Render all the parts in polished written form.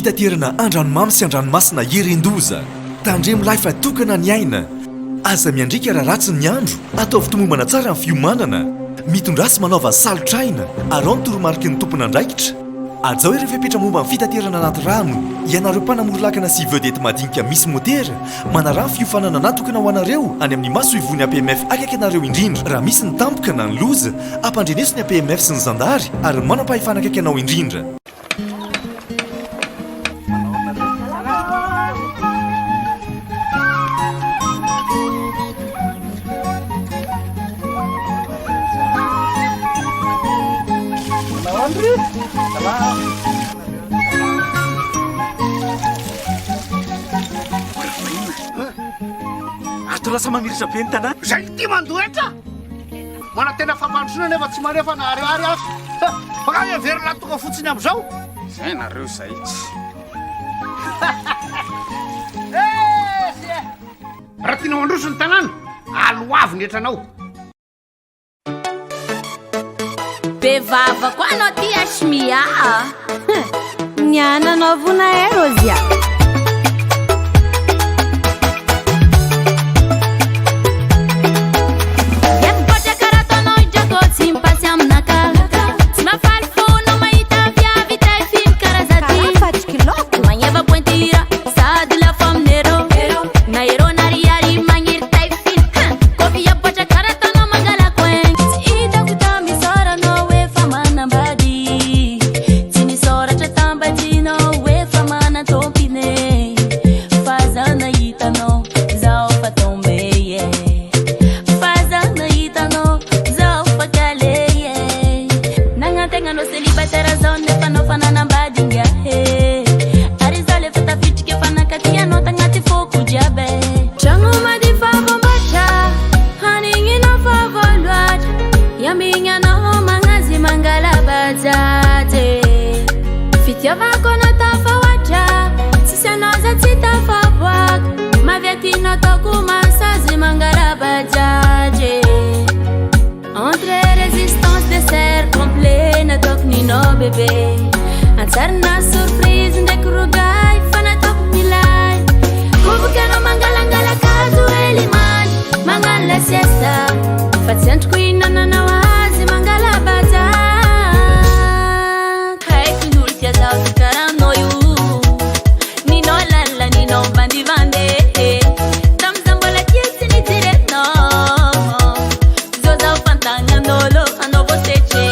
fitaterana andranomamy sy andranomasina iren-doza tandremo lahy fa tokana ny aina aza miandrika raha ratsy ny andro atao fitomombana tsara ny fiomanana mitondrasy manaova salotraina ary ao ny toromarika ny tompona andraikitra azao ireo fepetra momba ny fitaterana anaty rano ianareo mpanamory-lakana sy vedety madinika misy motera manarah ny fiofanana natokana ho anareo any amin'ny maso ivony APMF akaiky anareo indrindra raha misy ny tampoka na ny loza ampandreneso ny APMF sy ny zandary ary manam-pahefana akaiky anao indrindra. Ato lasa mamiritra be ny tanàna. Zay ty mandoetra. Mana tena fampandrosoana nefa tsy manefa na ariary azy. Baka everina tonga fotsiny am'izao. Zay nareo zay tsy. Raha tiana mandroso ny tanàna, aloavy ny etranao. Bevava kwa no tia shmia. Nyana novuna erozia. Antsarina surprise ndraiky rogay fanatoko milay kovokanao mangalangalakazo elimany magnano la siesta fa tsy androko inananao azy mangalabaja haiko ny olo tia zao ty karanao io ninao lala ninao bandivande tam'za mbola tia tsy nijerenao zao zao fantagnan'olo anao votetre.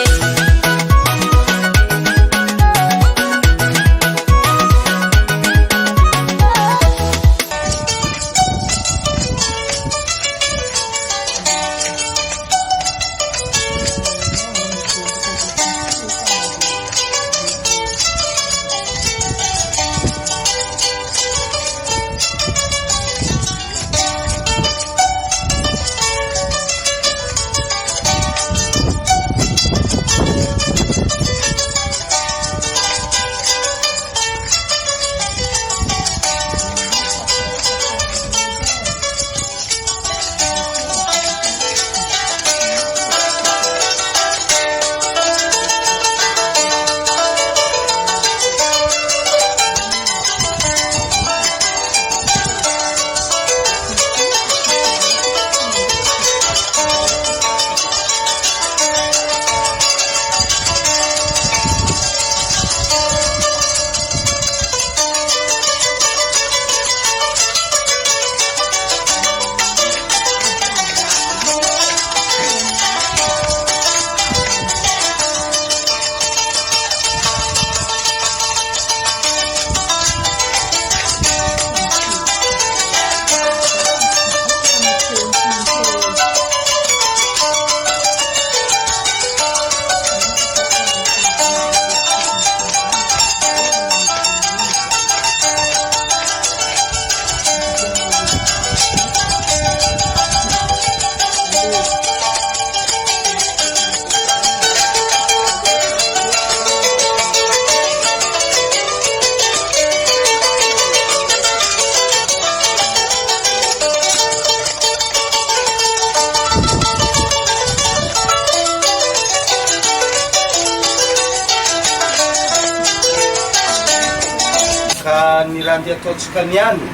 andeha ataontsika niany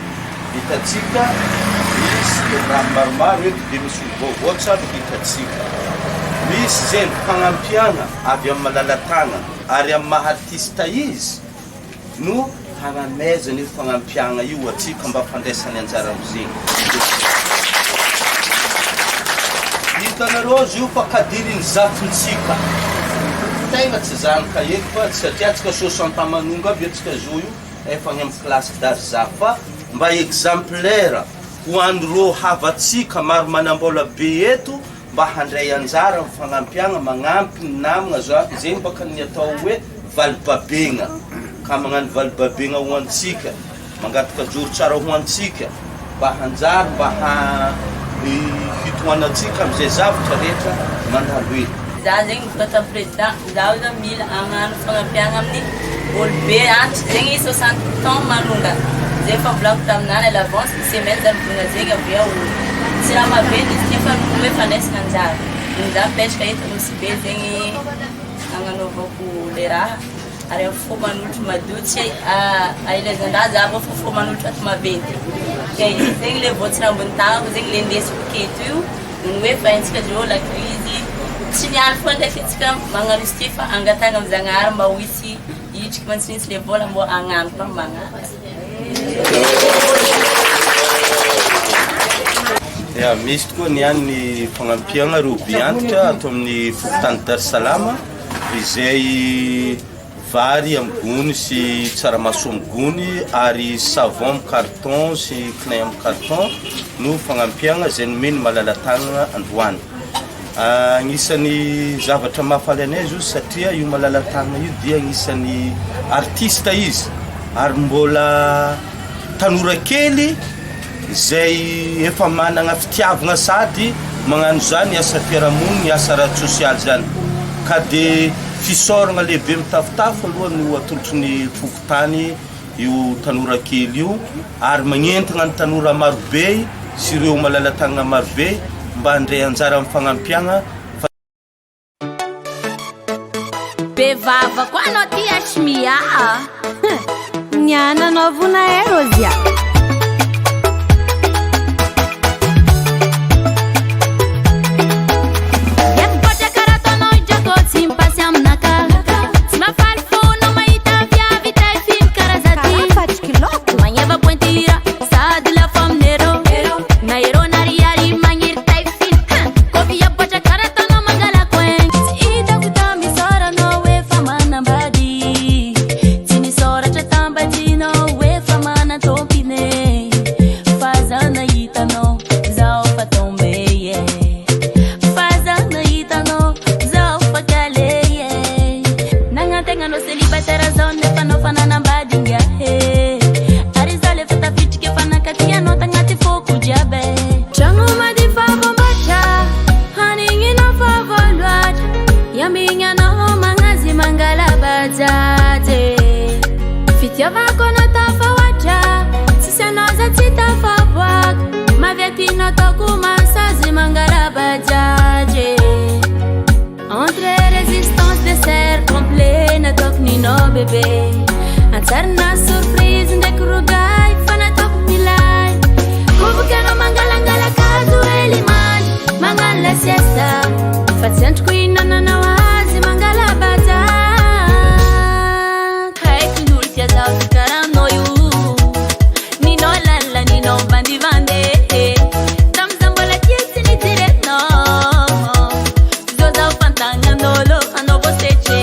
hitatsika misy raha maromaro eto dia misy olo vaovao tsara hitatsika. Misy zay fagnampiana avy amin'ny malalatagna ary amin'ny maha-artista izy no hanamezana io fagnampiana io atsika mba fandraisany anjara amizegny. Hitanareo io fa kadiriny zafintsika tegna tsy zany ka eto fa satria atsika 60 manonga aby atsika zo io efa any amin'ny classe d'arza fa mba exemplaire ho andreo havatsika maro manambola be eto mba handray anjara amin'ny fagnampiana magnampy ny namagna zegny baka ny atao hoe valibabegna ka magnano valibabegna ho antsika mangataka joro tsara ho antsika mba hanjary mba hitohanatsika amizay zavatra rehetra manalo eto. Za zegny bata président zaho zany mila agnano fagnampiana amin'ny olo be antitra zegny 60 ans manonga zay fa volako taminany à l'avance semaine zany vonona zegny avy eo tsy raha maventy izy nefa hoe fandraisana anjara za mipetraka eto misy be zegny agnanaovako le raha ary amin'ny fo manolotra madio tsy ailazan-draha za fa fo manolotra ato maventy ka izy zegny le voatsy rambony tagnako zegny le ndesiko keto io ny hoe fahintsika dro la crise tsy niany foa ndraiky atsika magnano izy ty fa angatagna amin'ny zagnahary mba ho hisy hitriky mantsinitsy le vola mbo agnano koa magnano. Misy tokoa niany ny fagnampiana roby antitra ato amin'ny fokontany Darsalama izay vary amin'ny gony sy tsaramaso amin'ny gony ary savon amin'ny carton sy knay amin'ny carton no fagnampiana zay nomeny malalatagna androany. Agnisan'ny zavatra mahafaly anay io satria io malalatagna io dia agnisan'ny artista izy ary mbola tanora kely zay efa manana fitiavagna sady magnano zany asa fiarahamoniny asa raha sosialy zany ka de fisoragna lehibe mitafotafo aloha no atolotry ny fokotany io tanora kely io ary magnentagna ny tanora marobe sy ireo malalatagna marobe mba handray anjara amin'ny fagnampiana. Bevava koa anao ty atsimia Niana novuna erozia Antarna surprise ndek rugai fana top milai Kubukano mangalangala kazu elimani Mangala siesta Fatient queen na wazi mangala bata Hai kunultia zao karano yu Nino lala nino bandi vande Tamzambola kiesi ni tire no Zoza upantanga nolo ano boseche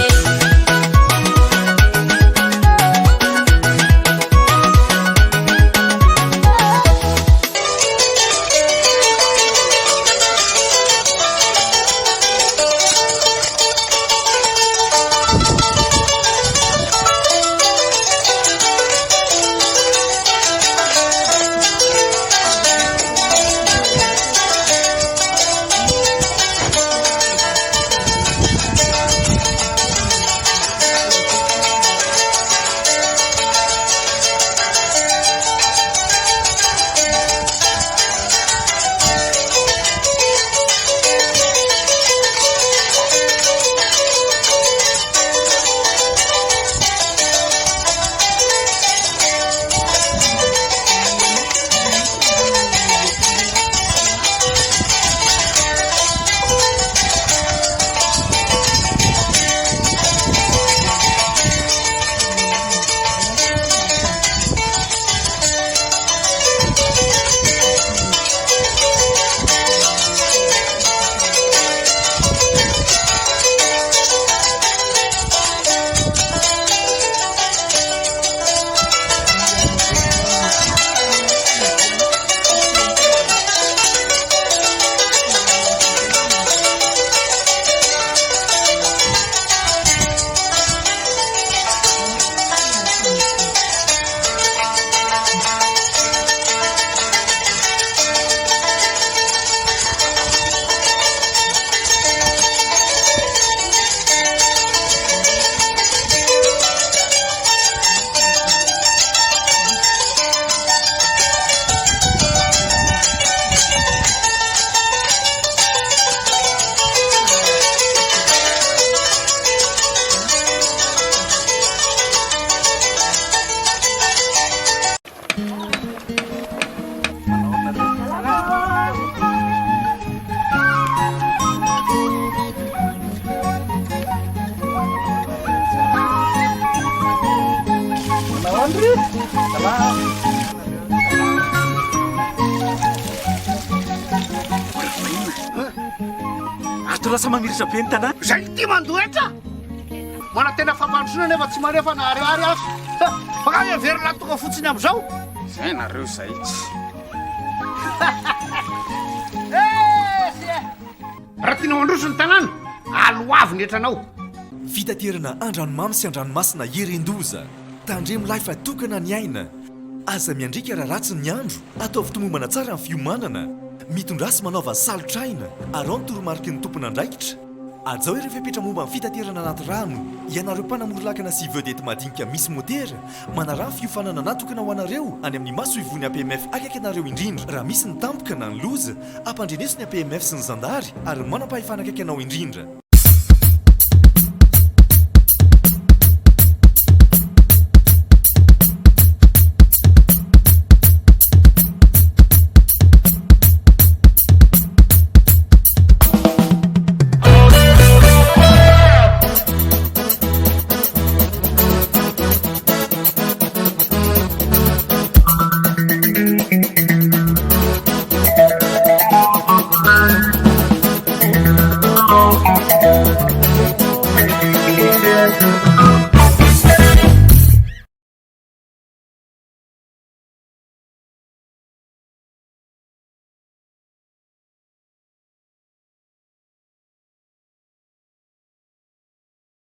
ato lasa mamiritra be ny tanàna. Zay ty mandoetra mana tena fampandrosoana nefa tsy manefa na ariary azo fa everina tonga fotsiny am'izao. Zay nareo zay tsy. Raha tiana mandroso ny tanàna aloavy ny etranao. fitaterana andranomamy sy andranomasina herendoza tandremo lay fa tokana ny aina aza miandrika raha ratsy ny andro atao fitomombana tsara ny fiomanana mitondrasy manaova salotraina arao ny toromarika ny tompona andraikitra azao ireo fepetra momba ny fitaterana anaty rano ianareo mpanamorilakana sy vedety madinika misy motera manara ny fiofanana natokana ho anareo any amin'ny maso ivony APMF akaiky anareo indrindra raha misy ny tampoka na ny loza ampandrenesy ny APMF sy ny zandary ary manam-pahefana akaiky anao indrindra